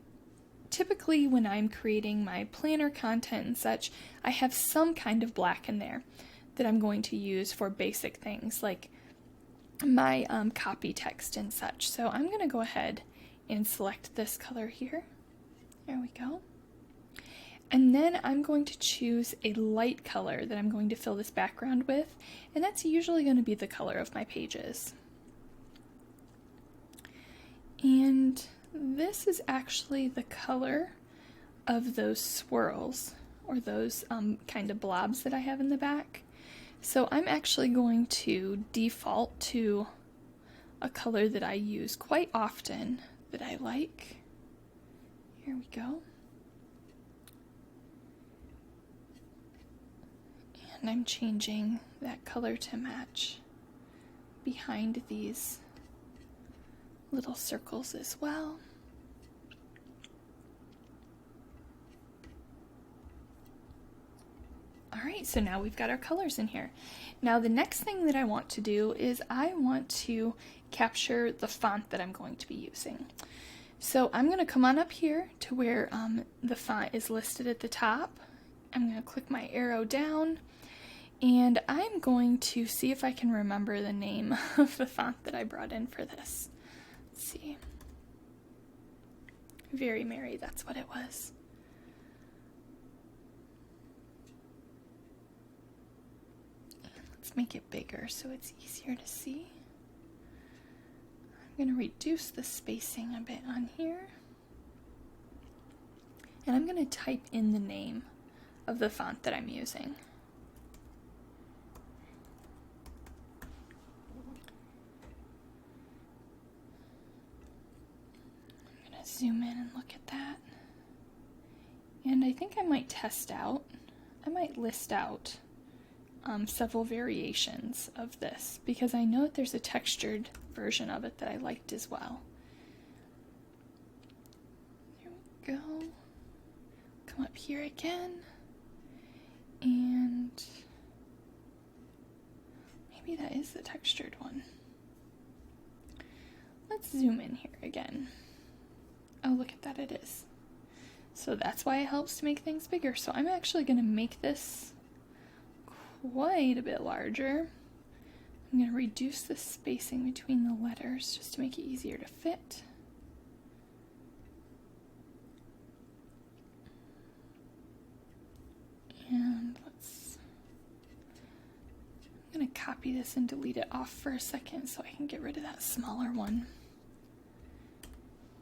typically when I'm creating my planner content and such, I have some kind of black in there that I'm going to use for basic things like my copy text and such. So I'm going to go ahead and select this color here. There we go. And then I'm going to choose a light color that I'm going to fill this background with, and that's usually going to be the color of my pages. And this is actually the color of those swirls, or those kind of blobs that I have in the back. So I'm actually going to default to a color that I use quite often that I like. Here we go. And I'm changing that color to match behind these little circles as well. Alright, so now we've got our colors in here. Now the next thing that I want to do is I want to capture the font that I'm going to be using. So I'm going to come on up here to where the font is listed at the top. I'm going to click my arrow down, and I'm going to see if I can remember the name of the font that I brought in for this. Let's see. Very Merry, that's what it was. Let's make it bigger so it's easier to see. I'm going to reduce the spacing a bit on here. And I'm going to type in the name of the font that I'm using. I'm going to zoom in and look at that. And I think I might list out several variations of this, because I know that there's a textured version of it that I liked as well. There we go. Come up here again, and maybe that is the textured one. Let's zoom in here again. Oh, look at that, it is. So that's why it helps to make things bigger. So I'm actually going to make this quite a bit larger. I'm going to reduce the spacing between the letters just to make it easier to fit. And I'm going to copy this and delete it off for a second so I can get rid of that smaller one.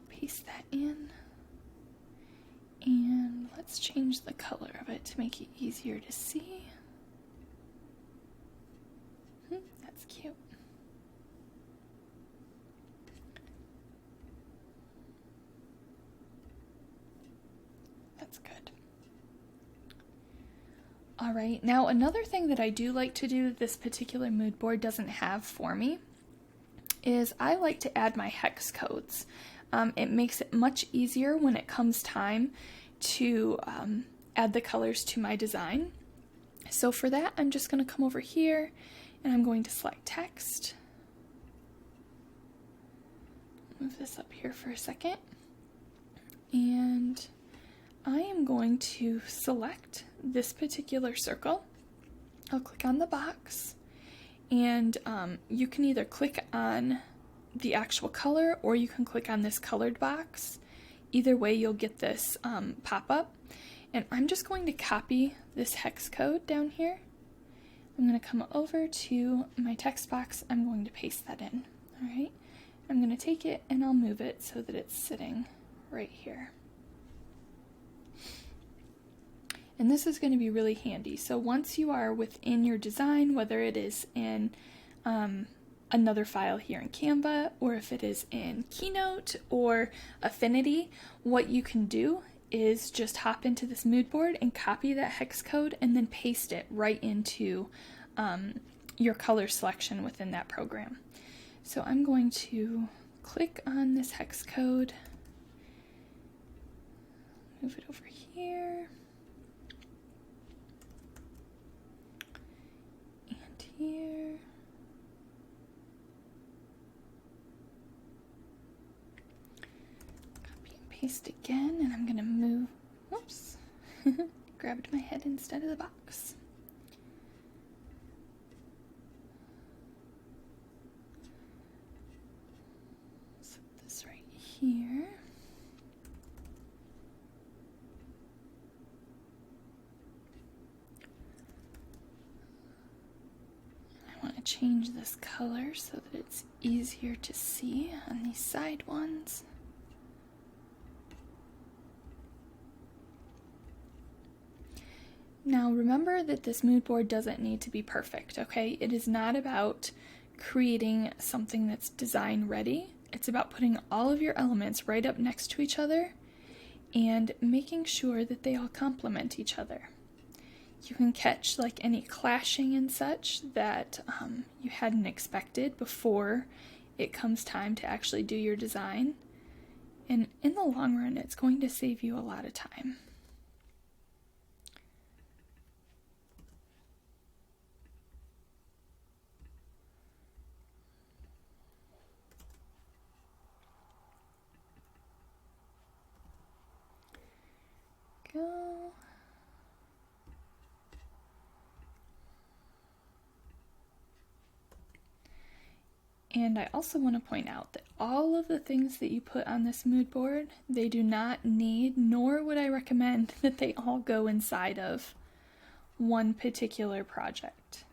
Paste that in. And let's change the color of it to make it easier to see. That's cute. That's good. Alright, now another thing that I do like to do that this particular mood board doesn't have for me is I like to add my hex codes. It makes it much easier when it comes time to add the colors to my design. So for that, I'm just going to come over here and I'm going to select text. Move this up here for a second. And I am going to select this particular circle. I'll click on the box, and you can either click on the actual color or you can click on this colored box. Either way, you'll get this pop-up. And I'm just going to copy this hex code down here. I'm going to come over to my text box. I'm going to paste that in. All right. I'm going to take it and I'll move it so that it's sitting right here. And this is going to be really handy. So once you are within your design, whether it is in another file here in Canva, or if it is in Keynote or Affinity, what you can do is just hop into this mood board and copy that hex code and then paste it right into your color selection within that program. So I'm going to click on this hex code, move it over here, and here. Paste again, and I'm going to move, whoops, grabbed my head instead of the box. Set this right here. I want to change this color so that it's easier to see on these side ones. Now remember that this mood board doesn't need to be perfect, okay? It is not about creating something that's design ready. It's about putting all of your elements right up next to each other and making sure that they all complement each other. You can catch like any clashing and such that you hadn't expected before it comes time to actually do your design. And in the long run, it's going to save you a lot of time. Go. And I also want to point out that all of the things that you put on this mood board, they do not need, nor would I recommend that they all go inside of one particular project.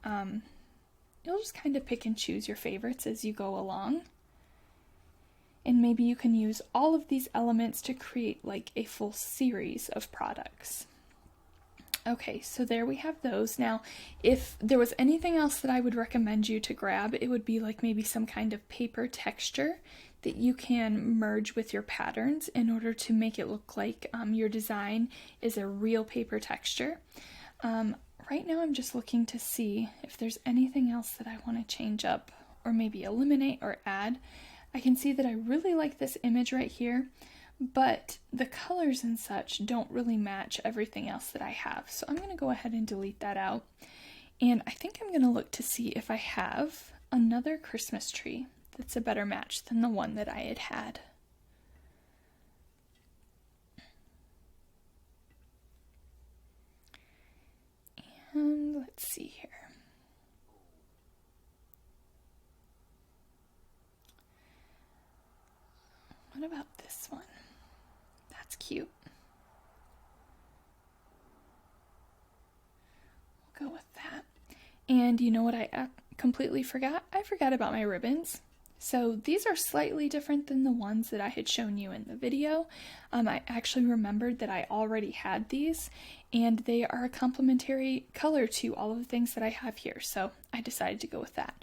You'll just kind of pick and choose your favorites as you go along. And maybe you can use all of these elements to create like a full series of products. Okay, so there we have those. Now, if there was anything else that I would recommend you to grab, it would be like maybe some kind of paper texture that you can merge with your patterns in order to make it look like your design is a real paper texture. Right now I'm just looking to see if there's anything else that I want to change up or maybe eliminate or add. I can see that I really like this image right here, but the colors and such don't really match everything else that I have. So I'm going to go ahead and delete that out. And I think I'm going to look to see if I have another Christmas tree that's a better match than the one that I had had. And let's see here. What about this one? That's cute. We'll go with that. And you know what I completely forgot? I forgot about my ribbons. So these are slightly different than the ones that I had shown you in the video. I actually remembered that I already had these, and they are a complementary color to all of the things that I have here. So I decided to go with that.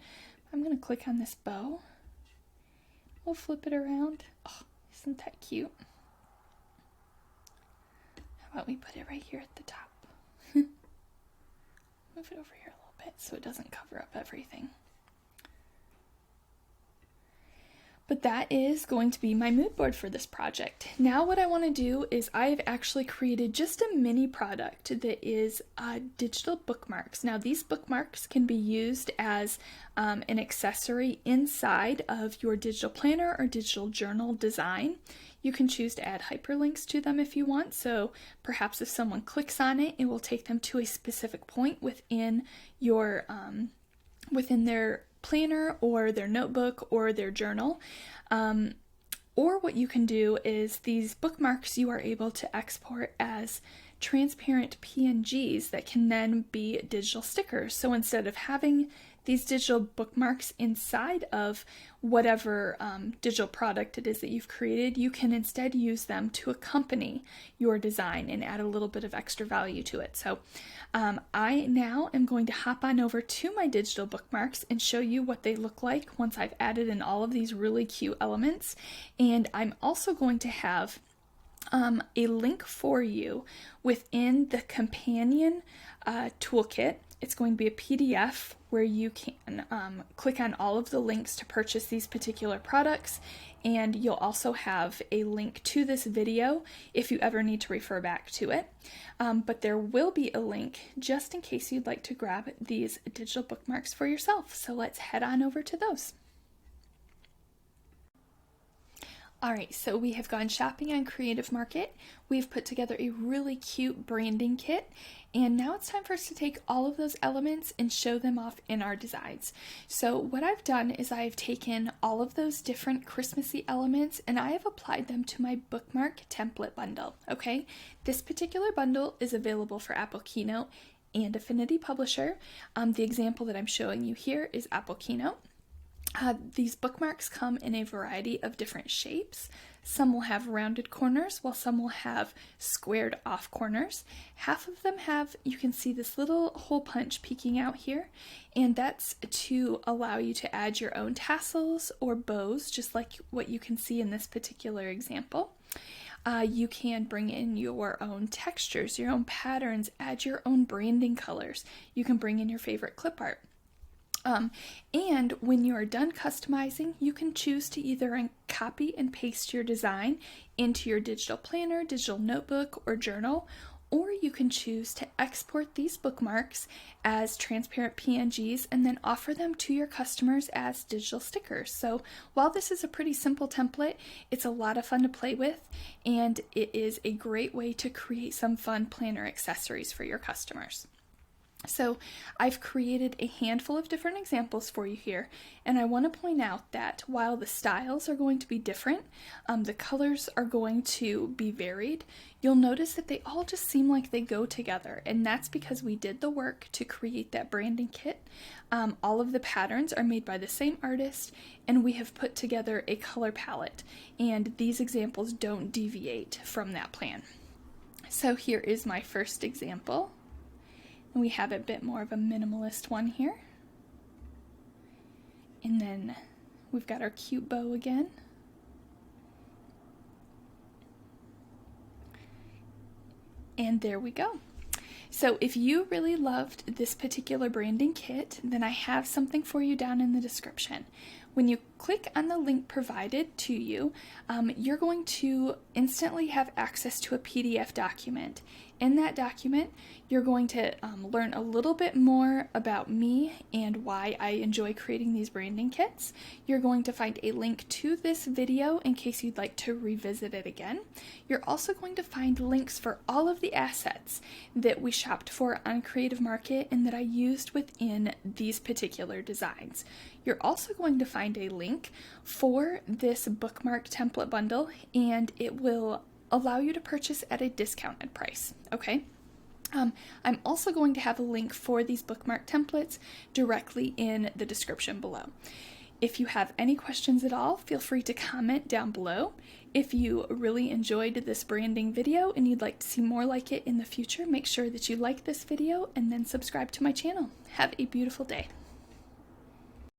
I'm going to click on this bow. We'll flip it around. Oh, isn't that cute? How about we put it right here at the top? Move it over here a little bit so it doesn't cover up everything. But that is going to be my mood board for this project. Now what I want to do is I've actually created just a mini product that is digital bookmarks. Now these bookmarks can be used as an accessory inside of your digital planner or digital journal design. You can choose to add hyperlinks to them if you want, so perhaps if someone clicks on it, it will take them to a specific point within your within their planner or their notebook or their journal. Or what you can do is these bookmarks you are able to export as transparent PNGs that can then be digital stickers. So instead of having these digital bookmarks inside of whatever digital product it is that you've created, you can instead use them to accompany your design and add a little bit of extra value to it. So I now am going to hop on over to my digital bookmarks and show you what they look like once I've added in all of these really cute elements. And I'm also going to have a link for you within the companion toolkit. It's going to be a PDF where you can click on all of the links to purchase these particular products, and you'll also have a link to this video if you ever need to refer back to it. But there will be a link just in case you'd like to grab these digital bookmarks for yourself. So let's head on over to those. Alright, so we have gone shopping on Creative Market. We've put together a really cute branding kit, and now it's time for us to take all of those elements and show them off in our designs. So what I've done is I've taken all of those different Christmassy elements and I have applied them to my bookmark template bundle, okay? This particular bundle is available for Apple Keynote and Affinity Publisher. The example that I'm showing you here is Apple Keynote. These bookmarks come in a variety of different shapes. Some will have rounded corners, while some will have squared off corners. Half of them have, you can see this little hole punch peeking out here, and that's to allow you to add your own tassels or bows, just like what you can see in this particular example. You can bring in your own textures, your own patterns, add your own branding colors. You can bring in your favorite clip art. And when you are done customizing, you can choose to either copy and paste your design into your digital planner, digital notebook, or journal, or you can choose to export these bookmarks as transparent PNGs and then offer them to your customers as digital stickers. So while this is a pretty simple template, it's a lot of fun to play with, and it is a great way to create some fun planner accessories for your customers. So I've created a handful of different examples for you here, and I want to point out that while the styles are going to be different, the colors are going to be varied, you'll notice that they all just seem like they go together, and that's because we did the work to create that branding kit. All of the patterns are made by the same artist, and we have put together a color palette, and these examples don't deviate from that plan. So here is my first example. We have a bit more of a minimalist one here. And then we've got our cute bow again. And there we go. So if you really loved this particular branding kit, then I have something for you down in the description. When you click on the link provided to you, you're going to instantly have access to a PDF document. In that document, you're going to learn a little bit more about me and why I enjoy creating these branding kits. You're going to find a link to this video in case you'd like to revisit it again. You're also going to find links for all of the assets that we shopped for on Creative Market and that I used within these particular designs. You're also going to find a link for this bookmark template bundle, and it will allow you to purchase at a discounted price, okay? I'm also going to have a link for these bookmark templates directly in the description below. If you have any questions at all, feel free to comment down below. If you really enjoyed this branding video and you'd like to see more like it in the future, make sure that you like this video and then subscribe to my channel. Have a beautiful day.